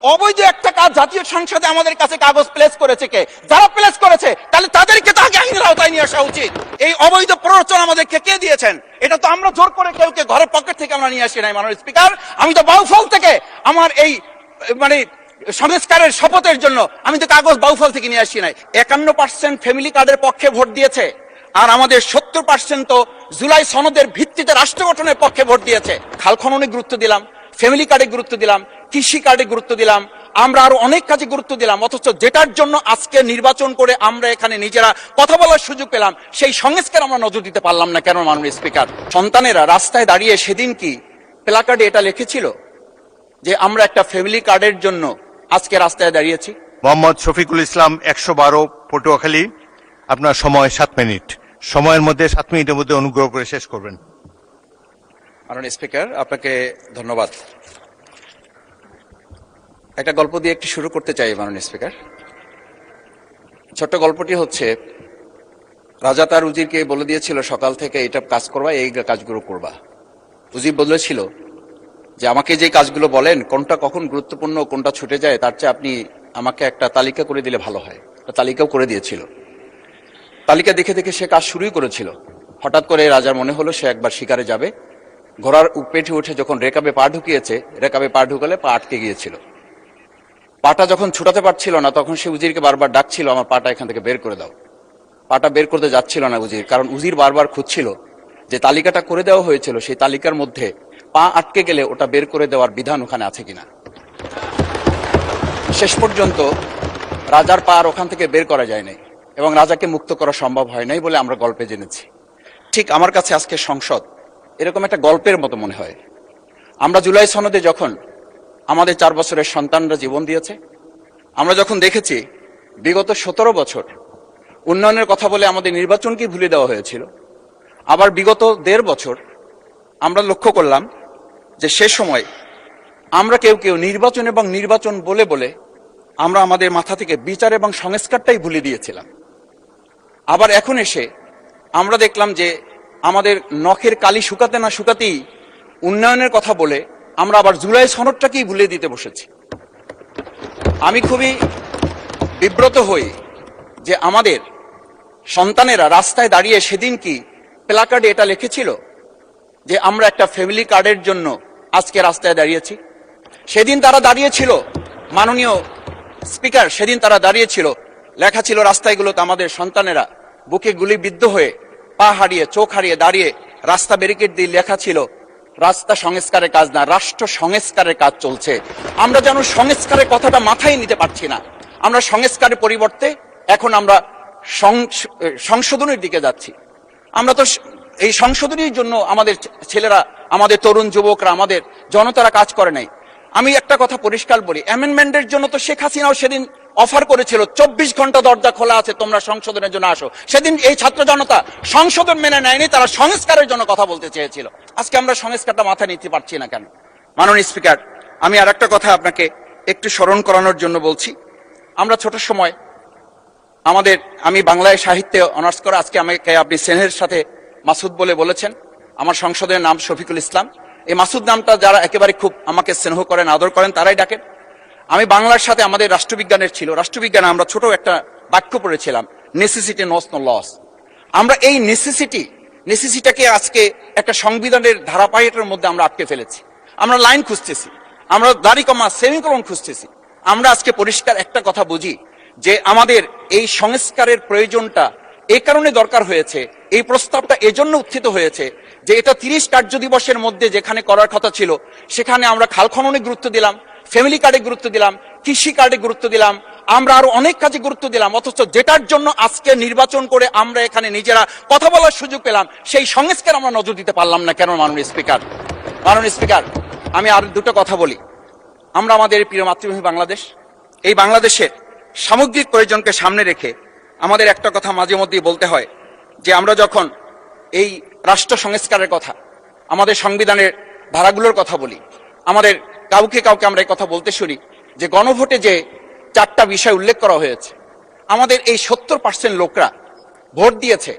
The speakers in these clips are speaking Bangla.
অবৈধ একটা কাজ জাতীয় সংসদে আমাদের কাছে কাগজ প্লেস করেছে কে? যারা প্লেস করেছে তাহলে তাদেরকে তো আগে আইনের আওতায় নিয়ে আসা উচিত। এই অবৈধ প্ররোচনা আমাদেরকে কে দিয়েছেন? এটা তো আমরা জোর করে কেউ ঘরের পকেট থেকে আমরা নিয়ে আসি নাই মাননীয় স্পিকার। আমি তো বাউফল থেকে আমার এই মানে সংস্কারের শপথের জন্য আমি তো কাগজ বাউফল থেকে নিয়ে আসি নাই। 51% ফ্যামিলি কার্ডের পক্ষে ভোট দিয়েছে, আর আমাদের 70% তো জুলাই সনদের ভিত্তিতে রাষ্ট্র গঠনের পক্ষে ভোট দিয়েছে। খাল খননে গুরুত্ব দিলাম, ফ্যামিলি কার্ডে গুরুত্ব দিলাম, কৃষি কার্ডে গুরুত্ব দিলাম, আমরা আরো অনেক কাজে গুরুত্ব দিলাম, অথচ যেটার জন্য আজকে নির্বাচন করে আমরা এখানে নিজেরা কথা বলার সুযোগ পেলাম সেই সংস্কার আমরা নজর দিতে পারলাম না কেন মাননীয় স্পিকার? সন্তানেরা রাস্তায় দাঁড়িয়ে সেদিন কি প্ল্যাকার্ডে এটা লিখেছিল যে আমরা একটা ফ্যামিলি কার্ডের জন্য আজকে রাস্তায় দাঁড়িয়েছি? মোহাম্মদ শফিকুল ইসলাম, 112, পটুয়াখালী। আপনার সময় 7 মিনিট। সময়ের মধ্যে 7 মিনিটের মধ্যে অনুগ্রহ করে শেষ করবেন। মাননীয় স্পিকার, আপনাকে ধন্যবাদ। একটা গল্প দিয়ে একটু শুরু করতে চাই মাননীয় স্পিকার। ছোট্ট গল্পটি হচ্ছে, রাজা তার উজিরকে বলে দিয়েছিল সকাল থেকে এটা কাজ করবা, এই কাজগুলো করবা। উজির বলেছিল যে আমাকে যে কাজগুলো বলেন কোনটা কখন গুরুত্বপূর্ণ কোনটা ছুটে যায় তার চেয়ে আপনি আমাকে একটা তালিকা করে দিলে ভালো হয়। তালিকাও করে দিয়েছিল। তালিকা দেখে দেখে সে কাজ শুরুই করেছিল। হঠাৎ করে রাজার মনে হলো সে একবার শিকারে যাবে। ঘোড়ার পেটে উঠে যখন রেকাবে পা ঢুকিয়েছে, রেকাবে পা ঢুকালে পা আটকে গিয়েছিল। পাটা যখন ছুটাতে পারছিল না তখন সে উজিরকে বারবার ডাকছিল, আমার পাটা এখান থেকে বের করে দাও। পাটা বের করতে যাচ্ছিল না উজির, কারণ উজির বারবার খুঁজছিল যে তালিকাটা করে দেওয়া হয়েছিল সেই তালিকার মধ্যে পা আটকে গেলে ওটা বের করে দেওয়ার বিধান ওখানে আছে কিনা। শেষ পর্যন্ত রাজার পা আর ওখান থেকে বের করা যায় নাই এবং রাজাকে মুক্ত করা সম্ভব হয় নাই বলে আমরা গল্পে জেনেছি। ঠিক আমার কাছে আজকে সংসদ এরকম একটা গল্পের মতো মনে হয়। আমরা জুলাই সনদে যখন আমাদের 4 বছরের সন্তানরা জীবন দিয়েছে, আমরা যখন দেখেছি বিগত 17 বছর উন্নয়নের কথা বলে আমাদের নির্বাচনকে ভুলে দেওয়া হয়েছিল, আবার বিগত 1.5 বছর আমরা লক্ষ্য করলাম যে সে সময় আমরা কেউ কেউ নির্বাচন এবং নির্বাচন বলে বলে আমরা আমাদের মাথা থেকে বিচার এবং সংস্কারটাই ভুলে দিয়েছিলাম। আবার এখন এসে আমরা দেখলাম যে আমাদের নখের কালি শুকাতে না শুকাতেই উন্নয়নের কথা বলে আমরা আবার জুলাই সনদটাকেই ভুলে দিতে বসেছি। আমি খুবই বিব্রত হই যে আমাদের সন্তানেরা রাস্তায় দাঁড়িয়ে সেদিন কি প্ল্যাকার্ডে এটা লিখেছিল যে আমরা একটা ফ্যামিলি কার্ডের জন্য আজকে রাস্তায় দাঁড়িয়েছি। সেদিন তারা দাঁড়িয়েছিল মাননীয় স্পিকার, সেদিন তারা দাঁড়িয়েছিল, লেখা ছিল রাস্তাগুলোতে আমাদের সন্তানেরা বুকে গুলিবিদ্ধ হয়ে পা হারিয়ে চোখ হারিয়ে দাঁড়িয়ে রাস্তা ব্যারিকেড দিয়ে লেখা ছিল রাস্তা সংস্কারের কাজ না, রাষ্ট্র সংস্কারের কাজ চলছে। আমরা যেন সংস্কারের কথাটা মাথায় নিতে পারছি না। আমরা সংস্কারের পরিবর্তে এখন আমরা সংশোধনের দিকে যাচ্ছি। আমরা তো এই সংশোধনীর জন্য আমাদের ছেলেরা, আমাদের তরুণ যুবকরা, আমাদের জনতারা কাজ করে নাই। আমি একটা কথা পরিষ্কার বলি, অ্যামেন্ডমেন্টের জন্য তো শেখ হাসিনাও সেদিন অফার করেছিল 24 ঘন্টা দরজা খোলা আছে, তোমরা সংশোধনের জন্য আসো। সেদিন এই ছাত্র জনতা সংশোধন মেনে নেয়নি, তারা সংস্কারের জন্য কথা বলতে চেয়েছিল। আজকে আমরা সংস্কারটা মাথায় নিতে পারছি না কেন? মাননীয় স্পিকার, আমি আর একটা কথা আপনাকে একটু স্মরণ করানোর জন্য বলছি। আমরা ছোট সময় আমি বাংলায় সাহিত্যে অনার্স করা, আজকে আমাকে আপনি স্নেহের সাথে মাসুদ বলে বলেছেন। আমার সংসদের নাম শফিকুল ইসলাম। এই মাসুদ নামটা যারা একেবারে খুব আমাকে স্নেহ করেন, আদর করেন, তারাই ডাকেন। আমি বাংলার সাথে আমাদের রাষ্ট্রবিজ্ঞানের ছিল, রাষ্ট্রবিজ্ঞানে আমরা ছোট একটা বাক্য পড়েছিলাম, নেসেসিটি নোস নো লস। আমরা এই নেসেসিটিটাকে আজকে একটা সংবিধানের ধারাবাহিকের মধ্যে আমরা আটকে ফেলেছি। আমরা লাইন খুঁজতেছি, আমরা দাড়ি কমা সেমিকোলন খুঁজতেছি। আমরা আজকে পরিষ্কার একটা কথা বুঝি যে আমাদের এই সংস্কারের প্রয়োজনটা এই কারণে দরকার হয়েছে, এই প্রস্তাবটা এজন্য উত্থিত হয়েছে যে এটা 30 কার্য দিবসের মধ্যে যেখানে করার কথা ছিল সেখানে আমরা খাল খননে গুরুত্ব দিলাম, ফ্যামিলি কার্ডে গুরুত্ব দিলাম, কৃষি কার্ডে গুরুত্ব দিলাম, আমরা আরো অনেক কাজে গুরুত্ব দিলাম, অথচ যেটার জন্য আজকে নির্বাচন করে আমরা এখানে নিজেরা কথা বলার সুযোগ পেলাম সেই সংস্কার আমরা নজর দিতে পারলাম না কেন মাননীয় স্পিকার? মাননীয় স্পিকার, আমি আর দুটো কথা বলি। আমরা আমাদের প্রিয় মাতৃভূমি বাংলাদেশ, এই বাংলাদেশের সামগ্রিক প্রয়োজনকে সামনে রেখে আমাদের একটা কথা মাঝে মধ্যেই বলতে হয় যে আমরা যখন এই রাষ্ট্র সংস্কারের কথা, আমাদের সংবিধানের ধারাগুলোর কথা বলি, আমাদের কাউকে আমরা এই কথা বলতে শুনি যে গণভোটে যে 4টা বিষয় উল্লেখ করা হয়েছে, আমাদের এই 70% লোকরা ভোট দিয়েছে,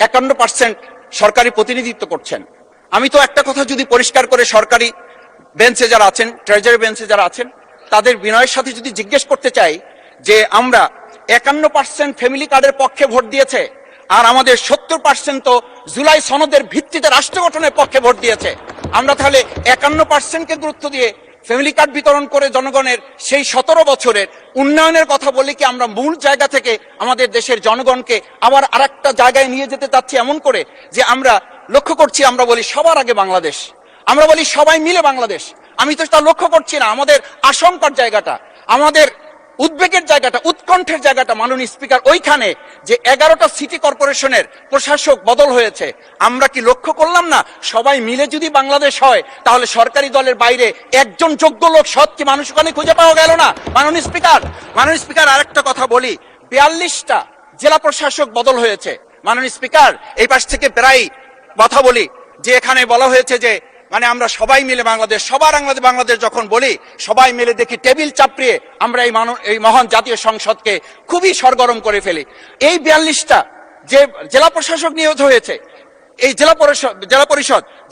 51% সরকারি প্রতিনিধিত্ব করছেন। আমি তো একটা কথা যদি পরিষ্কার করে সরকারি বেঞ্চে যারা আছেন, ট্রেজারি বেঞ্চে যারা আছেন তাদের বিনয়ের সাথে যদি জিজ্ঞেস করতে চাই যে আমরা 51% ফ্যামিলি কার্ডের পক্ষে ভোট দিয়েছে, আর আমাদের 70% তো জুলাই সনদের ভিত্তিতে রাষ্ট্র গঠনের পক্ষে ভোট দিয়েছে, আমরা তাহলে 51%কে গুরুত্ব দিয়ে ফ্যামিলি কার্ড বিতরণ করে জনগণের সেই 17 বছরের উন্নয়নের কথা বলি কি আমরা মূল জায়গা থেকে আমাদের দেশের জনগণকে আবার আরেকটা জায়গায় নিয়ে যেতে চাচ্ছি, এমন করে যে আমরা লক্ষ্য করছি, আমরা বলি সবার আগে বাংলাদেশ, আমরা বলি সবাই মিলে বাংলাদেশ। আমি তো তা লক্ষ্য করছি না। আমাদের আশঙ্কার জায়গাটা, আমাদের উদ্বেগের জায়গাটা, উৎকণ্ঠের জায়গাটা মাননীয় স্পিকার ওইখানে যে 11টা সিটি কর্পোরেশনের প্রশাসক বদল হয়েছে। আমরা কি লক্ষ্য করলাম না সবাই মিলে যদি বাংলাদেশ হয় তাহলে সরকারি দলের বাইরে একজন যোগ্য লোক, সৎ কি মানুষ ওখানে খুঁজে পাওয়া গেল না? মাননীয় স্পিকার আরেকটা কথা বলি, 42টা জেলা প্রশাসক বদল হয়েছে। মাননীয় স্পিকার এই পাশ থেকে প্রায় কথা বলি যে এখানে বলা হয়েছে যে মানে আমরা সবাই মিলে বাংলাদেশ, সবার বাংলাদেশ যখন বলি সবাই মিলে দেখি টেবিল চাপড়িয়ে আমরা এই মহান জাতীয় সংসদকে খুবই সরগরম করে ফেলি। এই 42টা যে জেলা প্রশাসক নিয়োগ হয়েছে, এই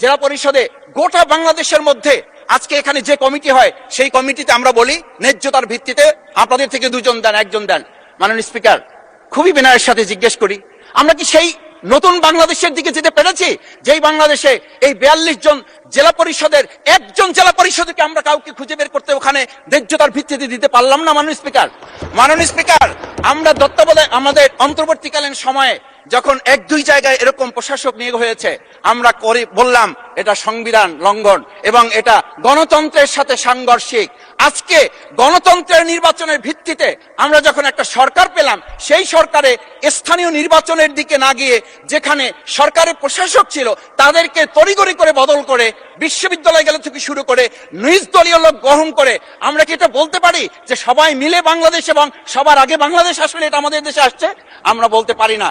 জেলা পরিষদে গোটা বাংলাদেশের মধ্যে আজকে এখানে যে কমিটি হয় সেই কমিটিতে আমরা বলি ন্যায্যতার ভিত্তিতে আপনাদের থেকে 2 জন দেন, 1 জন দেন। মাননীয় স্পিকার খুবই বিনয়ের সাথে জিজ্ঞেস করি, আমরা কি সেই নতুন বাংলাদেশের দিকে যেতে পেরেছি যেই বাংলাদেশে এই 42 জন জেলা পরিষদের একজন জেলা পরিষদকে আমরা কাউকে খুঁজে বের করতে ওখানে ন্যায্যতার ভিত্তিতে দিতে পারলাম না? মাননীয় স্পিকার আমরা তত্ত্বাবধায়ক আমাদের অন্তর্বর্তীকালীন সময়ে যখন 1-2 জায়গায় এরকম প্রশাসক নিয়োগ হয়েছে আমরা বললাম এটা সংবিধান লঙ্ঘন এবং এটা গণতন্ত্রের সাথে সাংঘর্ষিক। আজকে গণতন্ত্রের নির্বাচনের ভিত্তিতে আমরা যখন একটা সরকার পেলাম, সেই সরকারে স্থানীয় নির্বাচনের দিকে না গিয়ে যেখানে সরকারের প্রশাসক ছিল তাদেরকে তড়িঘড়ি করে বদল করে বিশ্ববিদ্যালয় গেলে থেকে শুরু করে নিজ দলীয় লোক গ্রহণ করে আমরা কি এটা বলতে পারি যে সবাই মিলে বাংলাদেশ এবং সবার আগে বাংলাদেশ আসলে এটা আমাদের দেশে আসছে? আমরা বলতে পারি না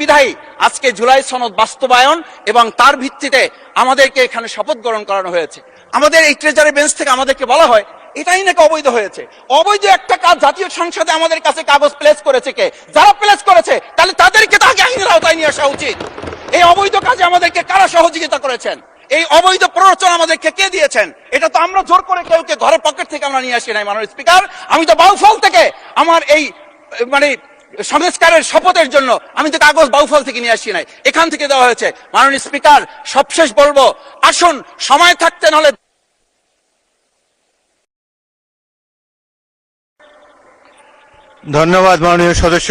বিধায়ী আজকে জুলাই সনদ বাস্তবায়ন এবং তার ভিত্তিতে আমাদেরকে এখানে শপথ গ্রহণ করানো হয়েছে। আমাদের এই ট্রেজারি বেঞ্চ থেকে আমাদেরকে বলা হয় এটাই নাকি অবৈধ হয়েছে। অবৈধ একটা কাজ জাতীয় সংসদে আমাদের কাছে কাগজ প্লেস করেছে কে? যারা প্লেস করেছে তাহলে তাদেরকে তাকে আইনের আওতায় নিয়ে আসা উচিত। এই অবৈধ কাজে আমাদেরকে কারা সহযোগিতা করেছেন? এই অবৈধ প্ররোচনা আমাদেরকে কে দিয়েছেন? এটা তো আমরা জোর করে কেউকে ঘরের পকেট থেকে আমরা নিয়ে আসি নাই। মাননীয় স্পিকার আমি তো বাউফল থেকে আমার এই মানে সংস্কারের শপথের জন্য আমি তো কাগজ বাউফল থেকে নিয়ে আসি নাই, এখান থেকে দেওয়া হয়েছে। মাননীয় স্পিকার সবশেষ বলবো, আসুন সময় থাকতে নাহলে ধন্যবাদ মাননীয় সদস্য।